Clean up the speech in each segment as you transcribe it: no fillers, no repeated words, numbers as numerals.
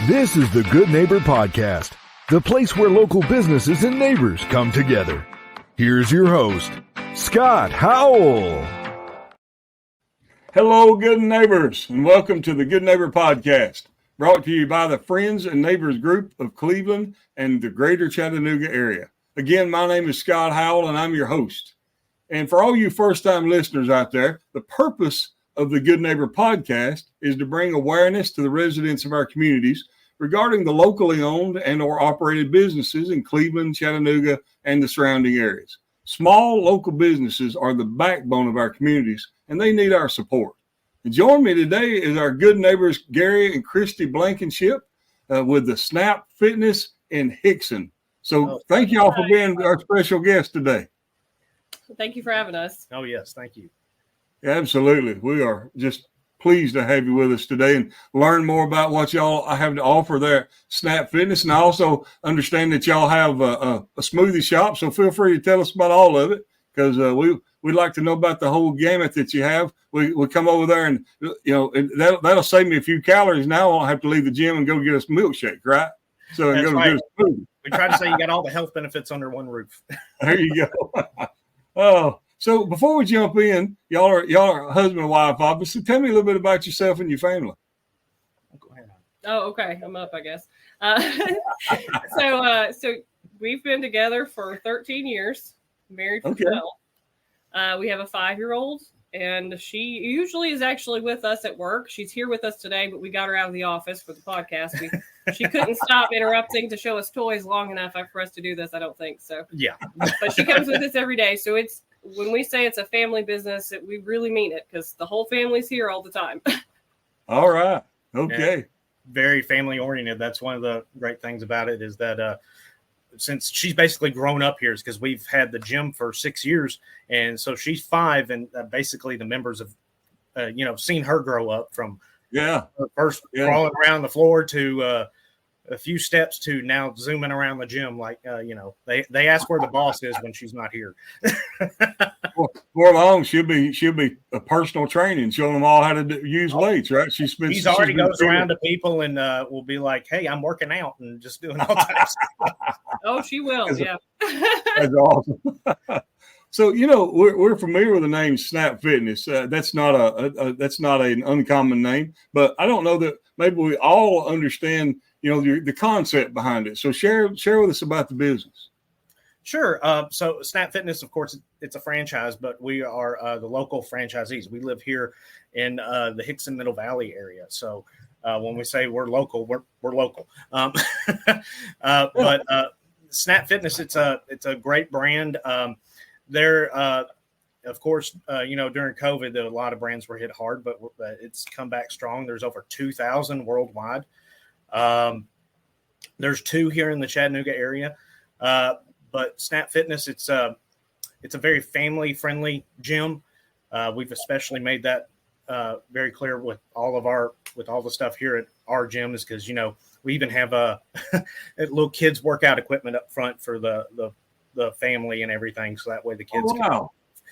This is the Good Neighbor Podcast, the place where local businesses and neighbors come together. Here's your host, Scott Howell. Hello, good neighbors, and welcome to the Good Neighbor Podcast, brought to you by the Friends and Neighbors Group of Cleveland and the greater Chattanooga area. Again, my name is Scott Howell, and I'm your host. And for all you first-time listeners out there, the purpose of the Good Neighbor Podcast is to bring awareness to the residents of our communities regarding the locally owned and or operated businesses in Cleveland, Chattanooga, and the surrounding areas. Small local businesses are the backbone of our communities, and they need our support. And join me today is our good neighbors, Gary and Christi Blankenship, with the Snap Fitness in Hixson. So thank you all for being our special guest today. Thank you for having us. Oh, yes. Thank you. Absolutely. We are just pleased to have you with us today and learn more about what y'all have to offer there at Snap Fitness. And I also understand that y'all have a smoothie shop, so feel free to tell us about all of it, because we'd like to know about the whole gamut that you have. We come over there and, that'll save me a few calories. Now I won't have to leave the gym and go get us a milkshake, right? So That's go right. get a smoothie. We try to say you got all the health benefits under one roof. There you go. Oh, so before we jump in, y'all are husband and wife, obviously. Tell me a little bit about yourself and your family. Go ahead. Oh, okay. I'm up, I guess. So we've been together for 13 years, married for 12. We have a 5-year-old, and she usually is actually with us at work. She's here with us today, but we got her out of the office for the podcast. She couldn't stop interrupting to show us toys long enough for us to do this, I don't think so. Yeah. But she comes with us every day. So it's when we say it's a family business, we really mean it, because the whole family's here all the time. All right. Okay. Yeah, very family oriented. That's one of the great things about it, is that since she's basically grown up here, is because we've had the gym for 6 years. And so she's 5, and basically the members have, seen her grow up from first crawling around the floor to a few steps to now zooming around the gym. Like, they ask where the boss is when she's not here. For long, she'll be a personal training, showing them all how to use weights, right? She's already goes around to people and will be like, "Hey, I'm working out," and just doing all types of stuff. Oh, she will. That's awesome. So, we're familiar with the name Snap Fitness. That's not an uncommon name, but I don't know that maybe we all understand, the concept behind it. So share with us about the business. Sure. So Snap Fitness, of course, it's a franchise, but we are the local franchisees. We live here in the Hixson Middle Valley area. So when we say we're local, we're local. But Snap Fitness, it's a great brand. Of course, during COVID, a lot of brands were hit hard, but it's come back strong. There's over 2,000 worldwide. There's 2 here in the Chattanooga area. But Snap Fitness, it's a very family-friendly gym. We've especially made that very clear with all the stuff here at our gym, is because we even have a little kids workout equipment up front for the family and everything, so that way the kids can.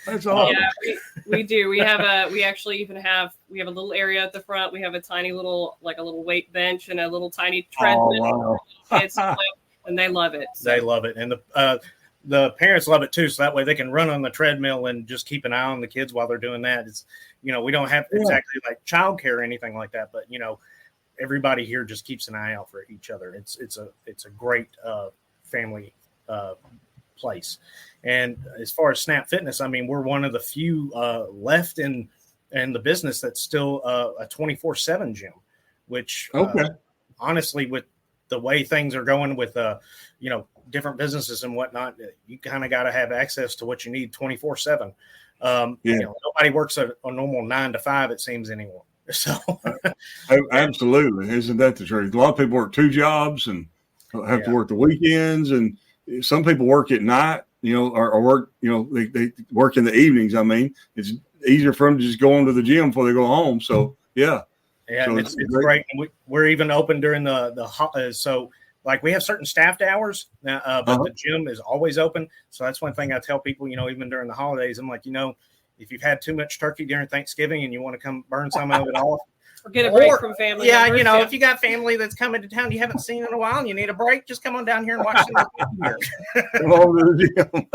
That's awesome. Yeah, we do. We actually even have a little area at the front. We have a tiny little, like a little weight bench and a little tiny treadmill. Oh, wow. Kids play, and they love it. So. They love it, and the parents love it too. So that way they can run on the treadmill and just keep an eye on the kids while they're doing that. It's we don't have exactly like childcare or anything like that, but everybody here just keeps an eye out for each other. It's a great family place. And as far as Snap Fitness, I mean, we're one of the few left in the business that's still a 24/7 gym, which honestly, with the way things are going with different businesses and whatnot, you kind of got to have access to what you need 24/7. Nobody works a normal 9 to 5, it seems, anymore. So absolutely, isn't that the truth? A lot of people work 2 jobs and have to work the weekends, and some people work at night, or work, they work in the evenings. I mean, it's easier for them to just go into the gym before they go home. So so it's great. We're even open during so like we have certain staffed hours, but the gym is always open. So that's one thing I tell people, even during the holidays, I'm like, if you've had too much turkey during Thanksgiving and you want to come burn some of it off, Or get a break from family. Yeah, members. you know, if you got family that's coming to town you haven't seen in a while and you need a break, just come on down here and watch some Come on to the gym.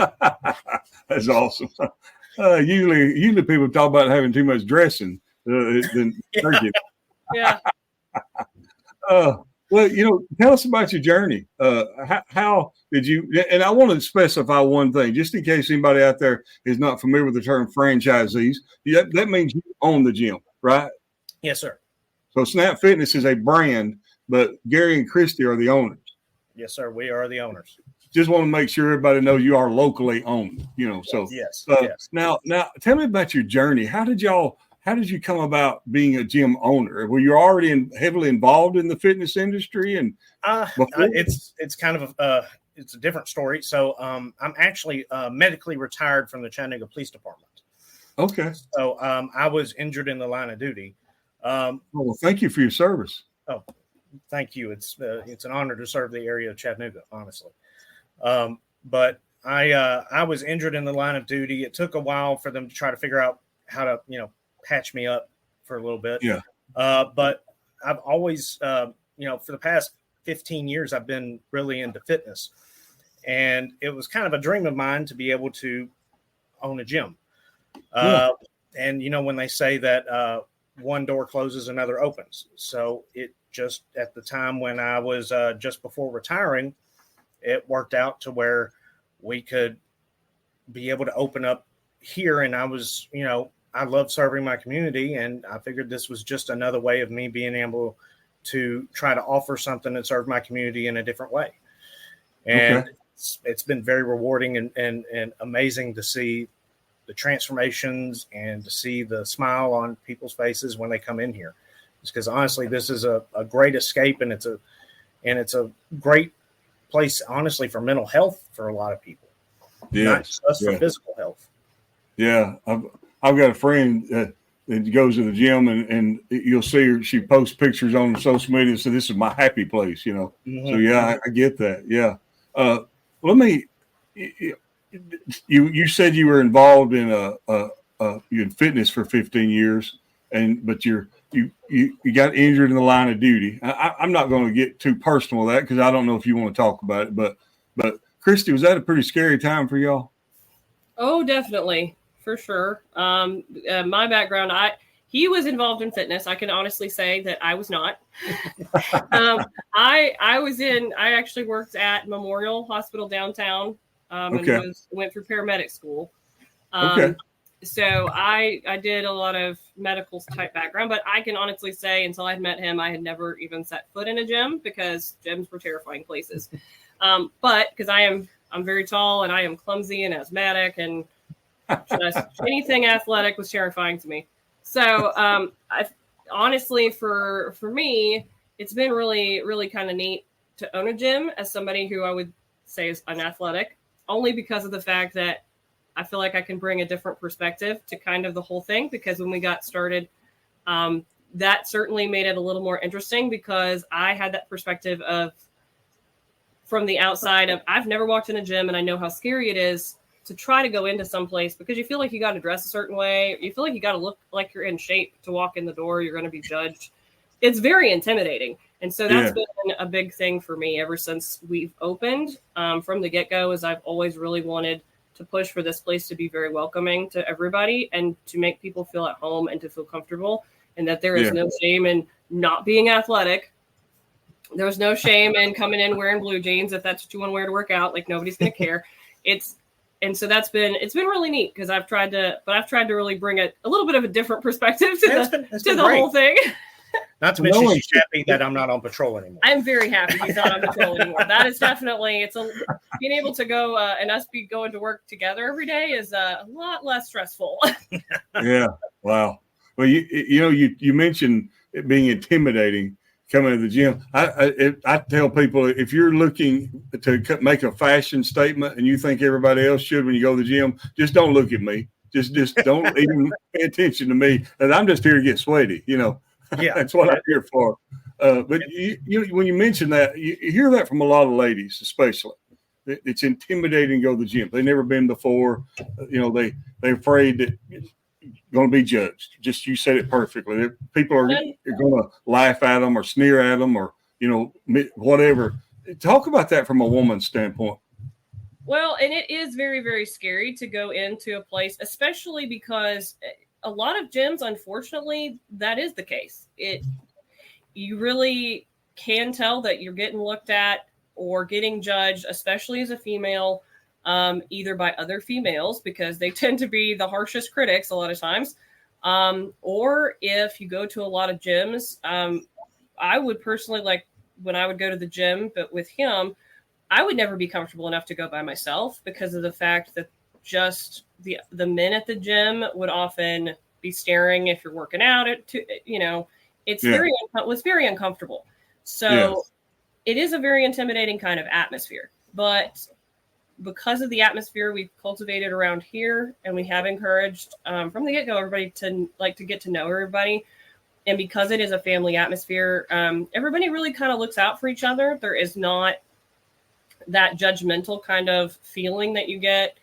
That's awesome. Usually people talk about having too much dressing than turkey. Yeah. Well, you know, tell us about your journey. How did you? And I want to specify one thing, just in case anybody out there is not familiar with the term franchisees. That means you own the gym, right? Yes, sir. So Snap Fitness is a brand, but Gary and Christi are the owners. Yes, sir. We are the owners. Just want to make sure everybody knows you are locally owned. You know, so yes. Now, tell me about your journey. How did you come about being a gym owner? Were you already heavily involved in the fitness industry? And it's kind of it's a different story. So I'm actually medically retired from the Chattanooga Police Department. Okay. So I was injured in the line of duty. Well, thank you for your service. Oh, thank you. It's an honor to serve the area of Chattanooga, honestly. But I was injured in the line of duty. It took a while for them to try to figure out how to, patch me up for a little bit. Yeah. But I've always, for the past 15 years, I've been really into fitness. And it was kind of a dream of mine to be able to own a gym. And, when they say that one door closes, another opens. So it just at the time when I was just before retiring, it worked out to where we could be able to open up here. And I was, I love serving my community, and I figured this was just another way of me being able to try to offer something that served my community in a different way. And it's been very rewarding and amazing to see the transformations and to see the smile on people's faces when they come in here. It's because honestly, this is a great escape, and it's a great place, honestly, for mental health for a lot of people, not just for physical health. Yeah. I've got a friend that goes to the gym, and you'll see her. She posts pictures on social media. So this is my happy place, Mm-hmm. So yeah, I get that. Yeah. You said you were involved in in fitness for 15 years, but you got injured in the line of duty. I'm not going to get too personal with that because I don't know if you want to talk about it. But Christi, was that a pretty scary time for y'all? Oh, definitely. For sure. My background, he was involved in fitness. I can honestly say that I was not. I actually worked at Memorial Hospital downtown and went through paramedic school. So I did a lot of medical type background, but I can honestly say until I met him, I had never even set foot in a gym because gyms were terrifying places. But because I'm very tall and I am clumsy and asthmatic and just anything athletic was terrifying to me. So I honestly, for me, it's been really, really kind of neat to own a gym as somebody who I would say is unathletic, only because of the fact that I feel like I can bring a different perspective to kind of the whole thing. Because when we got started, that certainly made it a little more interesting because I had that perspective of from the outside of I've never walked in a gym and I know how scary it is to try to go into some place because you feel like you got to dress a certain way. You feel like you got to look like you're in shape to walk in the door. You're going to be judged. It's very intimidating. And so that's been a big thing for me ever since we've opened from the get-go is I've always really wanted to push for this place to be very welcoming to everybody and to make people feel at home and to feel comfortable and that there is no shame in not being athletic. There's no shame in coming in wearing blue jeans if that's what you want to wear to work out. Like nobody's going to care. And so it's been really neat because I've tried to really bring a little bit of a different perspective to the whole thing. Not to mention she's happy that I'm not on patrol anymore. I'm very happy he's not on patrol anymore. That is definitely, being able to go and us be going to work together every day is a lot less stressful. Yeah. Wow. Well, you mentioned it being intimidating coming to the gym. I tell people if you're looking to make a fashion statement and you think everybody else should when you go to the gym, just don't look at me. Just don't even pay attention to me. And I'm just here to get sweaty, Yeah, that's what I'm here for. But when you mention that, you hear that from a lot of ladies, especially. It's intimidating to go to the gym. They've never been before. They're afraid that going to be judged. Just you said it perfectly. People are going to laugh at them or sneer at them or, whatever. Talk about that from a woman's standpoint. Well, and it is very, very scary to go into a place, especially because a lot of gyms, unfortunately, that is the case. You really can tell that you're getting looked at or getting judged, especially as a female, either by other females, because they tend to be the harshest critics a lot of times. Or if you go to a lot of gyms, I would personally, like when I would go to the gym, but with him, I would never be comfortable enough to go by myself because of the fact that just the men at the gym would often be staring if you're working out. It's very uncomfortable. So it is a very intimidating kind of atmosphere. But because of the atmosphere we've cultivated around here, and we have encouraged from the get-go everybody to get to know everybody. And because it is a family atmosphere, everybody really kind of looks out for each other. There is not that judgmental kind of feeling that you get.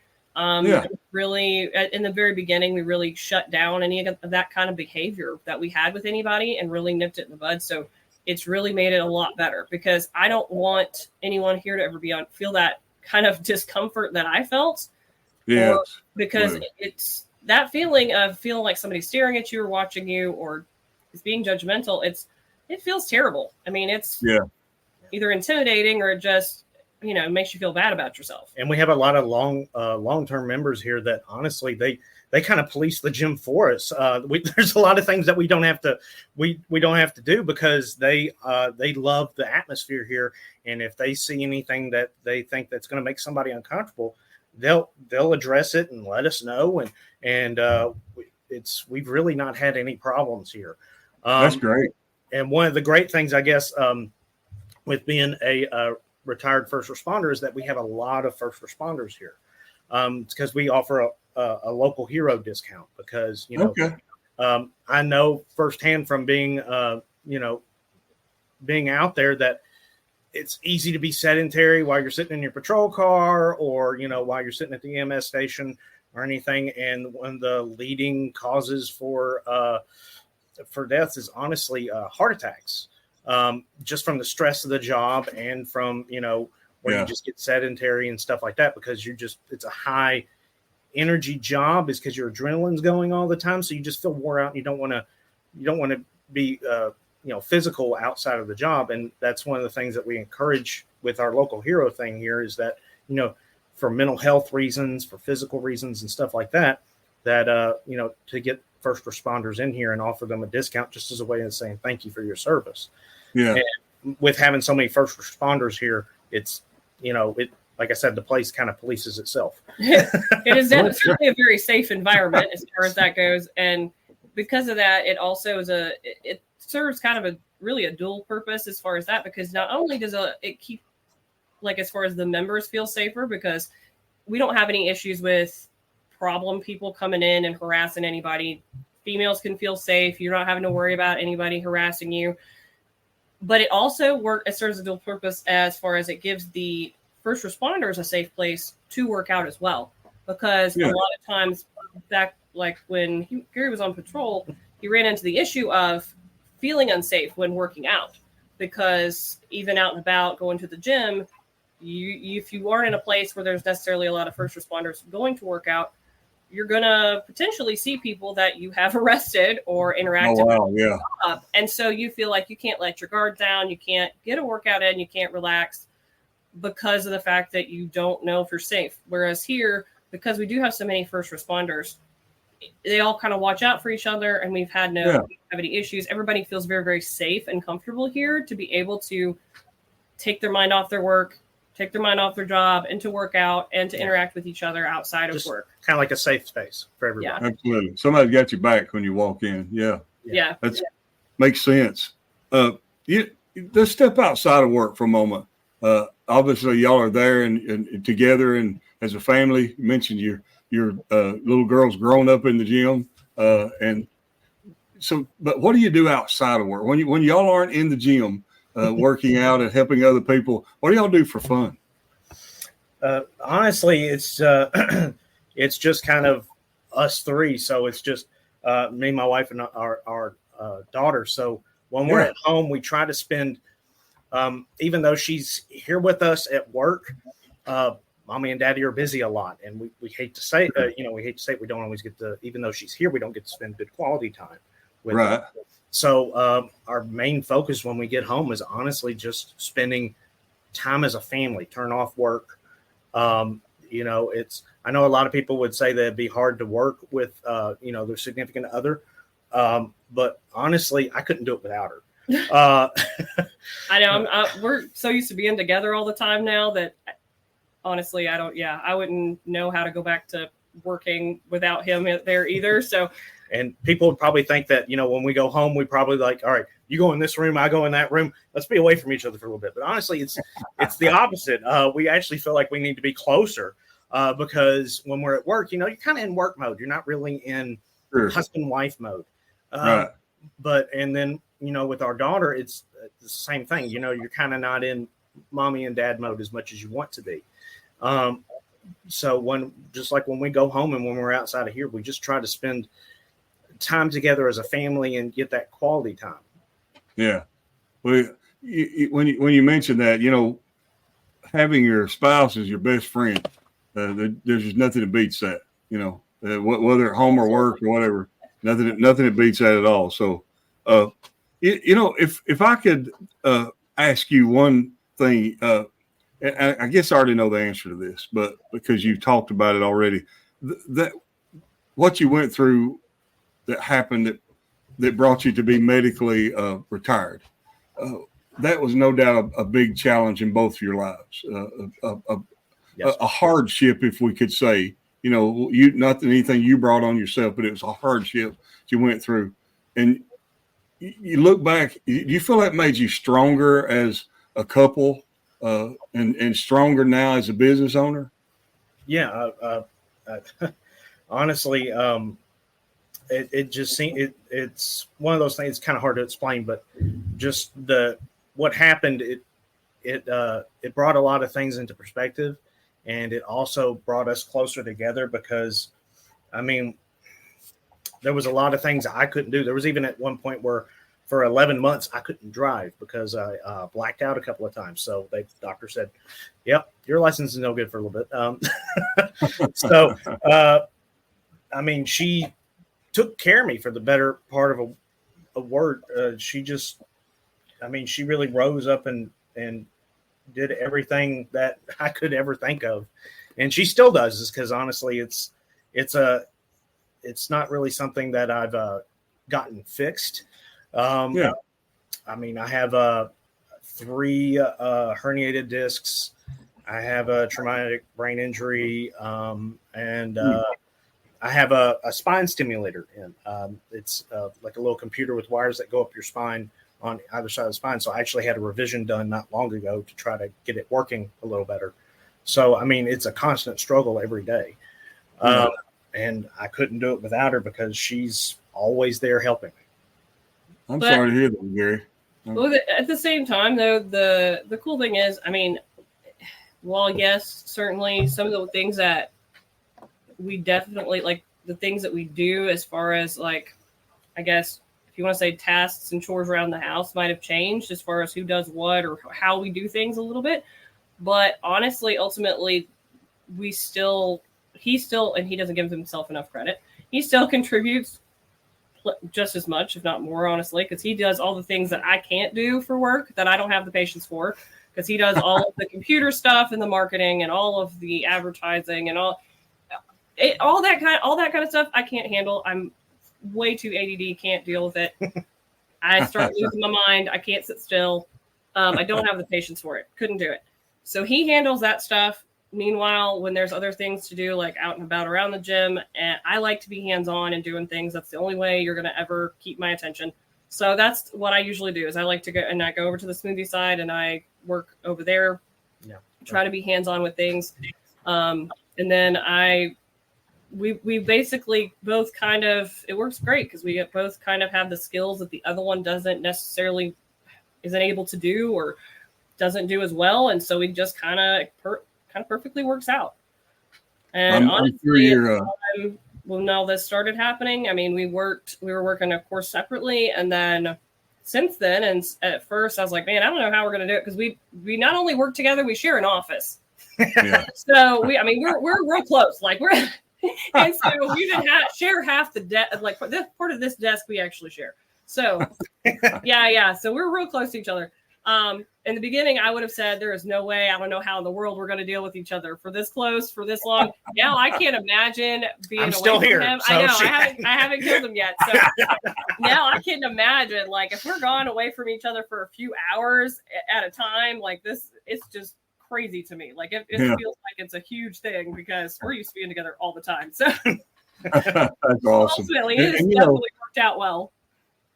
Really, in the very beginning, we really shut down any of that kind of behavior that we had with anybody and really nipped it in the bud. So it's really made it a lot better because I don't want anyone here to ever feel that kind of discomfort that I felt. Yeah. Because it's that feeling of feeling like somebody's staring at you or watching you or is being judgmental. It feels terrible. I mean, it's either intimidating or just, makes you feel bad about yourself. And we have a lot of long-term members here that honestly, they kind of police the gym for us. There's a lot of things that we don't have to do because they love the atmosphere here. And if they see anything that they think that's going to make somebody uncomfortable, they'll address it and let us know. And we've really not had any problems here. That's great. And one of the great things, I guess, with being a retired first responder is that we have a lot of first responders here. It's because we offer a local hero discount because, I know firsthand from being out there that it's easy to be sedentary while you're sitting in your patrol car or, while you're sitting at the EMS station or anything. And one of the leading causes for deaths is honestly heart attacks. Just from the stress of the job and from, where you just get sedentary and stuff like that, because it's a high energy job is because your adrenaline's going all the time. So you just feel wore out. And you don't want to be, physical outside of the job. And that's one of the things that we encourage with our local hero thing here is that, for mental health reasons, for physical reasons and stuff like that, to get first responders in here and offer them a discount just as a way of saying thank you for your service. Yeah. And with having so many first responders here, it's, like I said, the place kind of polices itself. It is definitely a very safe environment as far as that goes. And because of that, it also it serves kind of really a dual purpose as far as that, because not only does it keep, as far as the members feel safer, because we don't have any issues with problem people coming in and harassing anybody. Females can feel safe. You're not having to worry about anybody harassing you. But it also serves a dual purpose as far as it gives the first responders a safe place to work out as well. Because a lot of times back, when Gary was on patrol, he ran into the issue of feeling unsafe when working out. Because even out and about, going to the gym, if you aren't in a place where there's necessarily a lot of first responders going to work out, you're going to potentially see people that you have arrested or interacted with. And so you feel like you can't let your guard down. You can't get a workout in. You can't relax because of the fact that you don't know if you're safe. Whereas here, because we do have so many first responders, they all kind of watch out for each other, and we've had we don't have any issues. Everybody feels very, very safe and comfortable here to be able to take their mind off their work, take their mind off their job, and to work out and to interact with each other outside of work. Kind of like a safe space for everybody. Yeah. Absolutely. Somebody's got your back when you walk in. Yeah. Makes sense. Let's step outside of work for a moment. Obviously, y'all are there and together and as a family. You mentioned your little girl's grown up in the gym. And so, but what do you do outside of work? When y'all aren't in the gym, working out and helping other people, what do y'all do for fun? Honestly, it's just kind of us three. So it's just me, my wife, and our daughter. So when we're at home, we try to spend, even though she's here with us at work, mommy and daddy are busy a lot, and we hate to say, we hate to say it, we don't always get to, even though she's here, we don't get to spend good quality time with her. So our main focus when we get home is honestly just spending time as a family, turn off work. I know a lot of people would say that it'd be hard to work with, their significant other. But honestly, I couldn't do it without her. I know we're so used to being together all the time now that honestly, I wouldn't know how to go back to working without him there either. So, and people would probably think that, when we go home, we probably like, all right, you go in this room, I go in that room. Let's be away from each other for a little bit. But honestly, it's the opposite. We actually feel like we need to be closer because when we're at work, you're kind of in work mode. You're not really in husband-wife mode. But, and then, with our daughter, it's the same thing. You're kind of not in mommy and dad mode as much as you want to be. So when we go home and when we're outside of here, we just try to spend time together as a family and get that quality time. Yeah. Well, when you mentioned that, having your spouse as your best friend, there's just nothing that beats that, whether at home or work or whatever, nothing that beats that at all. So, if I could ask you one thing, I guess I already know the answer to this, but because you've talked about it already, that what you went through that happened that brought you to be medically retired, that was no doubt a big challenge in both of your lives, a hardship, if we could say. You not anything you brought on yourself, but it was a hardship you went through. And you look back, do you feel that made you stronger as a couple and stronger now as a business owner? Yeah. Honestly, it just seems it's one of those things. It's kind of hard to explain, but just what happened, it brought a lot of things into perspective, and it also brought us closer together because, there was a lot of things I couldn't do. There was even at one point where for 11 months I couldn't drive because I blacked out a couple of times. So the doctor said, "Yep, your license is no good for a little bit." So, she took care of me for the better part of a word. She really rose up and did everything that I could ever think of. And she still does this because honestly, it's not really something that I've gotten fixed. I have 3 herniated discs. I have a traumatic brain injury, and I have a spine stimulator in. It's like a little computer with wires that go up your spine on either side of the spine. So I actually had a revision done not long ago to try to get it working a little better. So, it's a constant struggle every day. And I couldn't do it without her because she's always there helping me. I'm sorry to hear that, Gary. Well, at the same time, though, the cool thing is, yes, certainly some of the things that we definitely like, the things that we do as far as like, I guess, if you want to say tasks and chores around the house might have changed as far as who does what or how we do things a little bit. But honestly, ultimately, he still, and he doesn't give himself enough credit. He still contributes just as much, if not more, honestly, because he does all the things that I can't do for work, that I don't have the patience for, because he does all of the computer stuff and the marketing and all of the advertising and all that kind of stuff. I can't handle. I'm way too ADD, can't deal with it. I start losing my mind. I can't sit still. I don't have the patience for it. Couldn't do it. So he handles that stuff. Meanwhile, when there's other things to do, like out and about around the gym, and I like to be hands-on and doing things. That's the only way you're going to ever keep my attention. So that's what I usually do is I like to go over to the smoothie side and I work over there, try to be hands-on with things. And then we basically both kind of, it works great because we both kind of have the skills that the other one isn't able to do or doesn't do as well. And so we just kind of perfectly works out. And honestly, when all this started happening, I mean, we were working, of course, separately. And then since then, and at first I was like, man, I don't know how we're going to do it. Because we not only work together, we share an office. Yeah. So we're real close. Like and so we didn't share half the desk. Like this part of this desk we actually share. So yeah. So we're real close to each other. In the beginning, I would have said there is no way. I don't know how in the world we're going to deal with each other for this close, for this long. Now I can't imagine being away still from here, him. so I know I haven't killed him yet. So now I can't imagine, like, if we're gone away from each other for a few hours at a time, like this, it's just crazy to me. Like it feels like it's a huge thing because we're used to being together all the time. So that's awesome. Ultimately, it has definitely worked out well.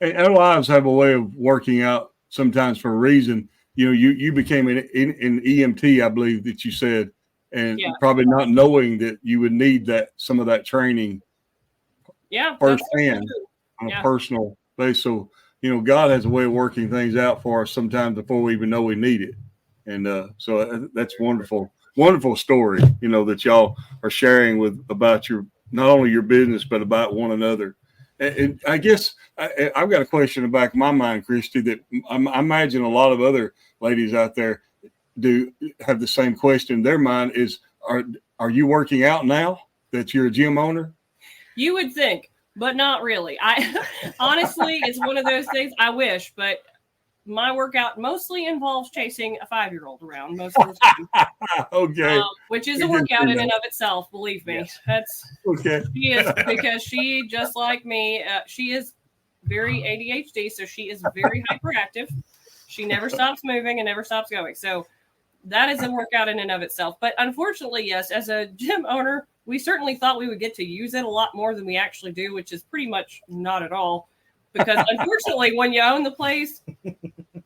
Our lives have a way of working out sometimes for a reason. You know, you became an EMT, I believe that you said, and probably not knowing that you would need some of that training firsthand on a personal basis. So, you know, God has a way of working things out for us sometimes before we even know we need it. And so that's wonderful story, you know, that y'all are sharing about not only your business, but about one another. And I guess I've got a question in the back of my mind, Christi, that I imagine a lot of other ladies out there do have the same question in their mind is, are you working out now that you're a gym owner? You would think, but not really. Honestly, it's one of those things I wish, but my workout mostly involves chasing a 5-year-old around most of the time. Okay. Which is a workout in and of itself, believe me. Yes. That's okay. She is, because she, just like me, she is very ADHD, so she is very hyperactive. She never stops moving and never stops going. So that is a workout in and of itself. But unfortunately, yes, as a gym owner, we certainly thought we would get to use it a lot more than we actually do, which is pretty much not at all. Because unfortunately, when you own the place,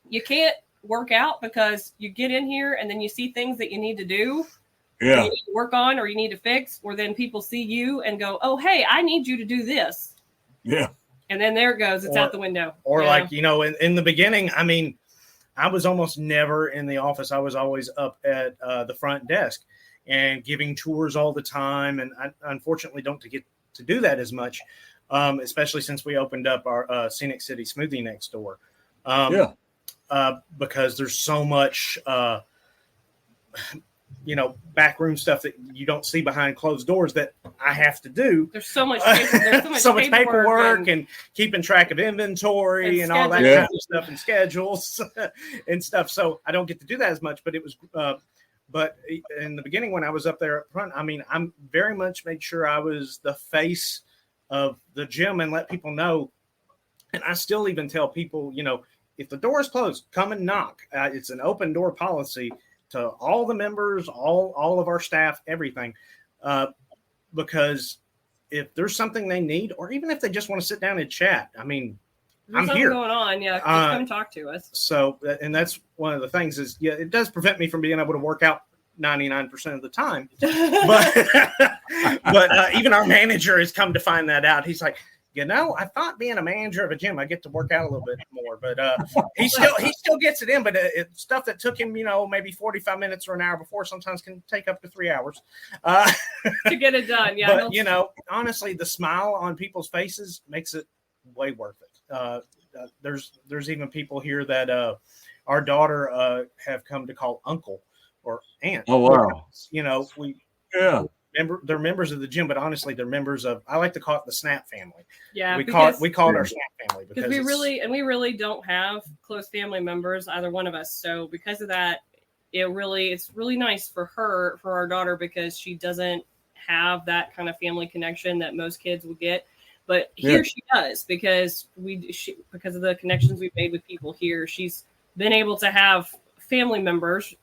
you can't work out because you get in here and then you see things that you need to do, you need to work on, or you need to fix, or then people see you and go, oh, hey, I need you to do this. Yeah. And then there it goes. It's out the window. Or like, you know, in the beginning, I mean, I was almost never in the office. I was always up at the front desk and giving tours all the time. And I unfortunately don't get to do that as much. Especially since we opened up our Scenic City Smoothie next door. Because there's so much, you know, backroom stuff that you don't see behind closed doors that I have to do. There's so much paperwork and keeping track of inventory and all that kind of stuff, and schedules and stuff. So I don't get to do that as much, but it was, but in the beginning when I was up there up front, I mean, I'm very much made sure I was the face of the gym and let people know. And I still even tell people, you know, if the door is closed, come and knock. It's an open door policy to all the members, all of our staff, everything. Because if there's something they need, or even if they just want to sit down and chat, I mean, I'm here. Going on, come talk to us. So, and that's one of the things is, it does prevent me from being able to work out 99% of the time, but even our manager has come to find that out. He's like, you know, I thought being a manager of a gym, I get to work out a little bit more, but he still gets it in. But it's stuff that took him, you know, maybe 45 minutes or an hour before sometimes can take up to 3 hours to get it done. Yeah, but you know, honestly, the smile on people's faces makes it way worth it. There's even people here that our daughter have come to call uncle or aunt. Oh wow! You know, they're members of the gym, but honestly, they're members of. I like to call it the Snap family. Yeah, we call it our Snap family because we really don't have close family members, either one of us. So because of that, it's really nice for our daughter, because she doesn't have that kind of family connection that most kids would get. But here she does, because because of the connections we've made with people here. She's been able to have family members.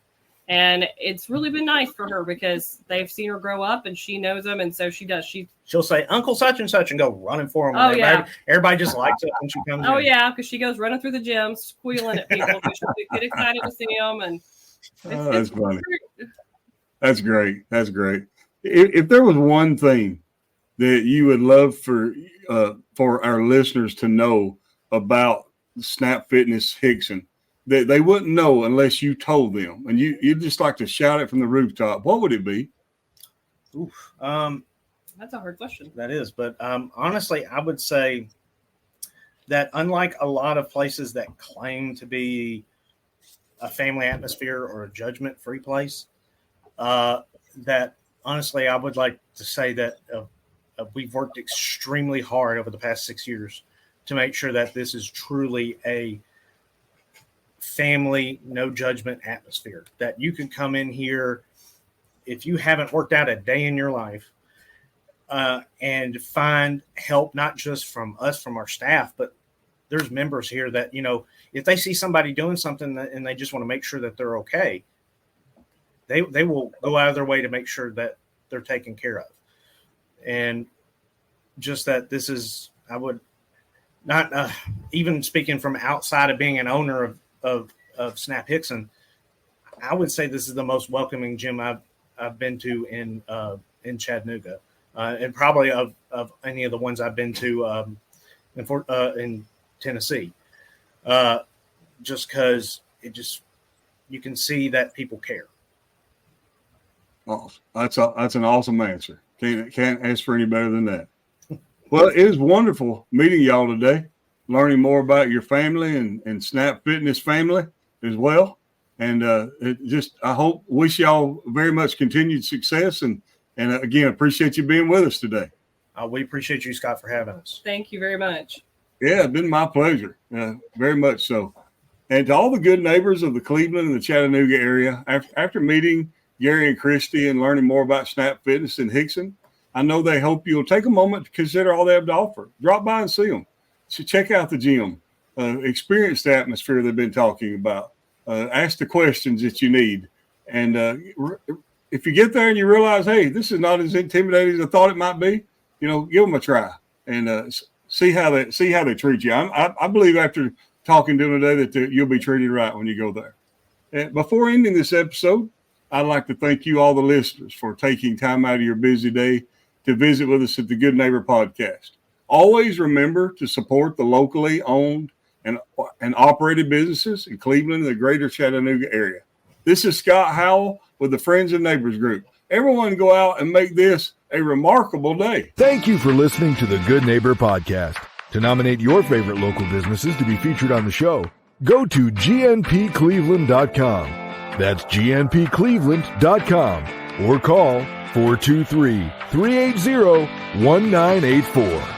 And it's really been nice for her because they've seen her grow up and she knows them. And so she does. She'll say, Uncle such and such, and go running for him. Everybody just likes it when she comes in. Oh, yeah, because she goes running through the gym, squealing at people. She'll get excited to see them. And that's funny. That's great. That's great. If there was one thing that you would love for our listeners to know about Snap Fitness Hixson, that they wouldn't know unless you told them, and you'd just like to shout it from the rooftop, what would it be? That's a hard question. That is. But honestly, I would say that unlike a lot of places that claim to be a family atmosphere or a judgment-free place, that honestly, I would like to say that we've worked extremely hard over the past 6 years to make sure that this is truly a family, no judgment atmosphere, that you can come in here if you haven't worked out a day in your life and find help, not just from us, from our staff, but there's members here that, if they see somebody doing something and they just want to make sure that they're okay, they will go out of their way to make sure that they're taken care of. And just that this is, I would not, even speaking from outside of being an owner of Snap Hixson, I would say this is the most welcoming gym I've been to in Chattanooga, and probably of any of the ones I've been to in Tennessee. Just because you can see that people care. Oh, that's an awesome answer. Can't ask for any better than that. Well, it is wonderful meeting y'all today, learning more about your family and Snap Fitness family as well. And I wish y'all very much continued success. And again, appreciate you being with us today. We appreciate you, Scott, for having us. Thank you very much. Yeah, it's been my pleasure. Very much so. And to all the good neighbors of the Cleveland and the Chattanooga area, after meeting Gary and Christi and learning more about Snap Fitness and Hixson, I know they hope you'll take a moment to consider all they have to offer. Drop by and see them. So check out the gym. Experience the atmosphere they've been talking about. Ask the questions that you need. And if you get there and you realize, hey, this is not as intimidating as I thought it might be, give them a try and see how they treat you. I believe after talking to them today that you'll be treated right when you go there. And before ending this episode, I'd like to thank you, all the listeners, for taking time out of your busy day to visit with us at the Good Neighbor Podcast. Always remember to support the locally owned and operated businesses in Cleveland and the greater Chattanooga area. This is Scott Howell with the Friends and Neighbors Group. Everyone go out and make this a remarkable day. Thank you for listening to the Good Neighbor Podcast. To nominate your favorite local businesses to be featured on the show, go to gnpcleveland.com. That's gnpcleveland.com or call 423-380-1984.